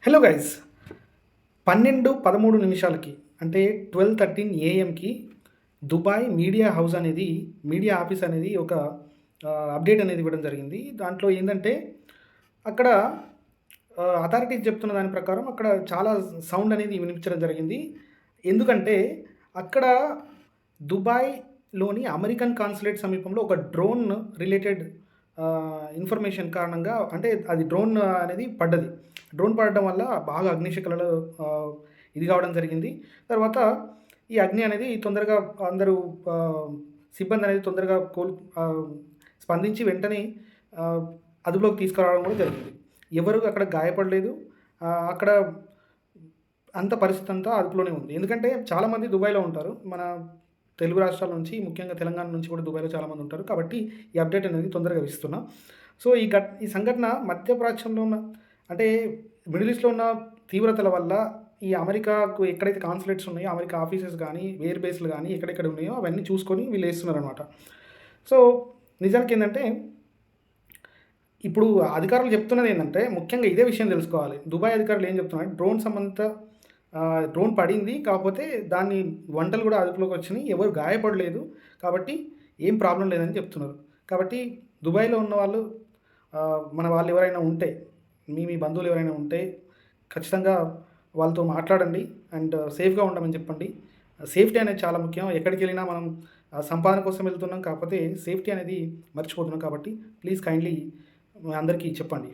Hello guys 12:13 అంటే 12:13 ఏఎంకి Dubai media house అనేది media office అనేది ఒక అప్డేట్ అనేది ఇవ్వడం జరిగింది. దాంట్లో ఏందంటే అక్కడ అథారిటీస్ చెప్తున్న దాని ప్రకారం అక్కడ చాలా సౌండ్ అనేది వినిపించడం జరిగింది. ఎందుకంటే అక్కడ దుబాయ్‌లోని అమెరికన్ కాన్సులేట్ సమీపంలో ఒక డ్రోన్ రిలేటెడ్ ఇన్ఫర్మేషన్ కారణంగా అంటే అది డ్రోన్ అనేది పడ్డది. డ్రోన్ పడడం వల్ల బాగా అగ్నిశిఖలలో ఇది కావడం జరిగింది. తర్వాత ఈ అగ్ని అనేది తొందరగా అందరూ సిబ్బంది అనేది తొందరగా స్పందించి వెంటనే ఆహ్, అదుపులోకి తీసుకురావడం కూడా జరిగింది. ఎవరు అక్కడ గాయపడలేదు. అక్కడ అంత పరిస్థితి అంతా అదుపులోనే ఉంది. ఎందుకంటే చాలామంది దుబాయ్‌లో ఉంటారు. మన తెలుగు రాష్ట్రాల నుంచి ముఖ్యంగా తెలంగాణ నుంచి కూడా దుబాయ్‌లో చాలామంది ఉంటారు. కాబట్టి ఈ అప్డేట్ అనేది తొందరగా ఇస్తున్నా. సో, ఈ సంఘటన మధ్యప్రాచ్యంలో ఉన్న అంటే మిడిల్ ఈస్ట్‌లో ఉన్న తీవ్రతల వల్ల ఈ అమెరికాకు ఎక్కడైతే కాన్సులేట్స్ ఉన్నాయో, అమెరికా ఆఫీసెస్ గానీ, ఎయిర్ బేస్‌లు గానీ ఎక్కడెక్కడ ఉన్నాయో అవన్నీ చూసుకొని వీళ్ళేస్తున్నారనమాట. సో, నిజానికేందంటే ఇప్పుడు అధికారులు చెప్తున్నదేందంటే ముఖ్యంగా ఇదే విషయం తెలుసుకోవాలి. దుబాయ్ అధికారులు ఏం చెప్తున్నారంటే డ్రోన్ సంబంధిత డ్రోన్ పడింది. కాకపోతే దాన్ని వంటలు కూడా అదుపులోకి వచ్చినాయి. ఎవరు గాయపడలేదు. కాబట్టి ఏం ప్రాబ్లమ్ లేదని చెప్తున్నారు. కాబట్టి దుబాయ్‌లో ఉన్నవాళ్ళు మన వాళ్ళు ఎవరైనా ఉంటే మీ బంధువులు ఎవరైనా ఉంటే ఖచ్చితంగా వాళ్ళతో మాట్లాడండి. అండ్ సేఫ్‌గా ఉండమని చెప్పండి. సేఫ్టీ అనేది చాలా ముఖ్యం. ఎక్కడికెళ్ళినా మనం సంపాదన కోసం వెళ్తున్నాం. కాకపోతే సేఫ్టీ అనేది మర్చిపోతున్నాం. కాబట్టి ప్లీజ్ కైండ్లీ అందరికీ చెప్పండి.